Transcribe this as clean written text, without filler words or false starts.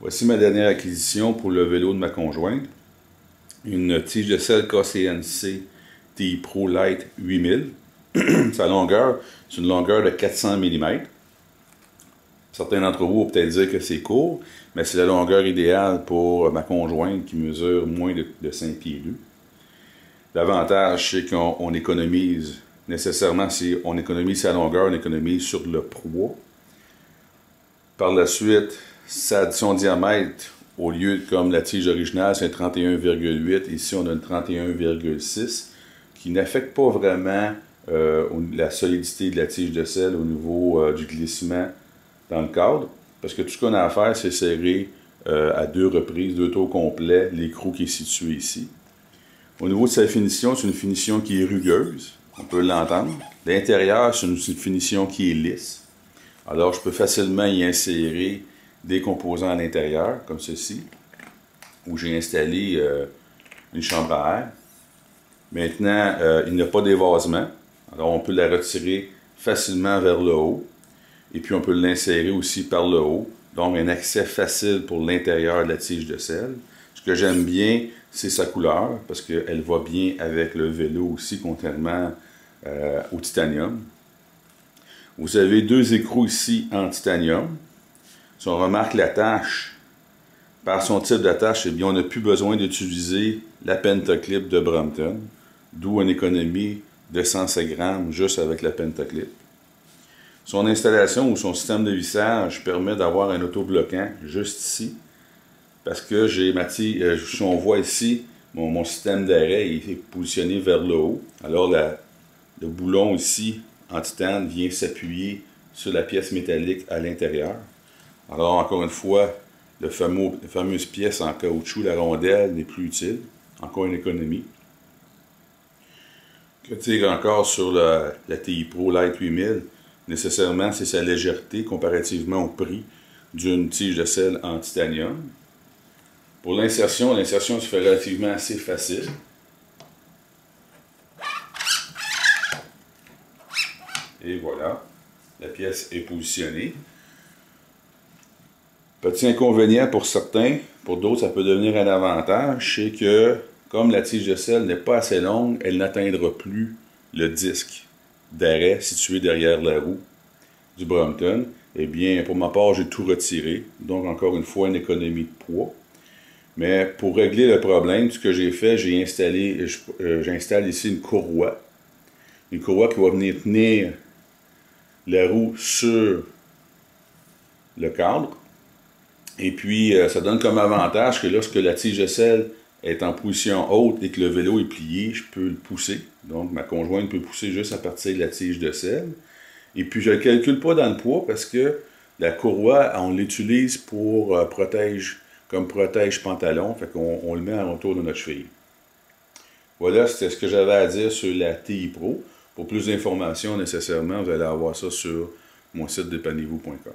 Voici ma dernière acquisition pour le vélo de ma conjointe. Une tige de selle KCNC TI Pro Light 8000. Sa longueur, c'est une longueur de 400 mm. Certains d'entre vous vont peut-être dire que c'est court, mais c'est la longueur idéale pour ma conjointe qui mesure moins de 5 pieds 2. L'avantage, c'est qu'on économise nécessairement, si on économise sa longueur, on économise sur le poids. Par la suite, son diamètre, au lieu de comme la tige originale, c'est 31,8. Ici, on a une 31,6 qui n'affecte pas vraiment la solidité de la tige de selle au niveau du glissement dans le cadre. Parce que tout ce qu'on a à faire, c'est serrer à 2 reprises, 2 tours complets, l'écrou qui est situé ici. Au niveau de sa finition, c'est une finition qui est rugueuse. On peut l'entendre. L'intérieur, c'est une finition qui est lisse. Alors, je peux facilement y insérer des composants à l'intérieur, comme ceci, où j'ai installé une chambre à air. Maintenant, il n'y a pas d'évasement. Alors, on peut la retirer facilement vers le haut. Et puis, on peut l'insérer aussi par le haut. Donc, un accès facile pour l'intérieur de la tige de selle. Ce que j'aime bien, c'est sa couleur, parce qu'elle va bien avec le vélo aussi, contrairement au titanium. Vous avez 2 écrous ici en titanium. Si on remarque l'attache, par son type d'attache, eh bien, on n'a plus besoin d'utiliser la Pentaclip de Brompton, d'où une économie de 105 grammes juste avec la Pentaclip. Son installation ou son système de vissage permet d'avoir un autobloquant juste ici, parce que j'ai si on voit ici, mon système d'arrêt est positionné vers le haut. Alors le boulon ici en titane vient s'appuyer sur la pièce métallique à l'intérieur. Alors encore une fois, la fameuse pièce en caoutchouc, la rondelle, n'est plus utile. Encore une économie. Que dire encore sur la TI Pro Light 8000? Nécessairement, c'est sa légèreté comparativement au prix d'une tige de selle en titanium. Pour l'insertion se fait relativement assez facile. Et voilà, la pièce est positionnée. Petit inconvénient pour certains, pour d'autres ça peut devenir un avantage, c'est que comme la tige de selle n'est pas assez longue, elle n'atteindra plus le disque d'arrêt situé derrière la roue du Brompton. Eh bien, pour ma part, j'ai tout retiré. Donc, encore une fois, une économie de poids. Mais pour régler le problème, ce que j'ai fait, j'installe ici une courroie. Une courroie qui va venir tenir la roue sur le cadre. Et puis, ça donne comme avantage que lorsque la tige de selle est en position haute et que le vélo est plié, je peux le pousser. Donc, ma conjointe peut pousser juste à partir de la tige de selle. Et puis, je ne le calcule pas dans le poids parce que la courroie, on l'utilise pour comme protège pantalon. Fait qu'on le met autour de notre cheville. Voilà, c'était ce que j'avais à dire sur la TI Pro. Pour plus d'informations, nécessairement, vous allez avoir ça sur mon site dépannez-vous.com.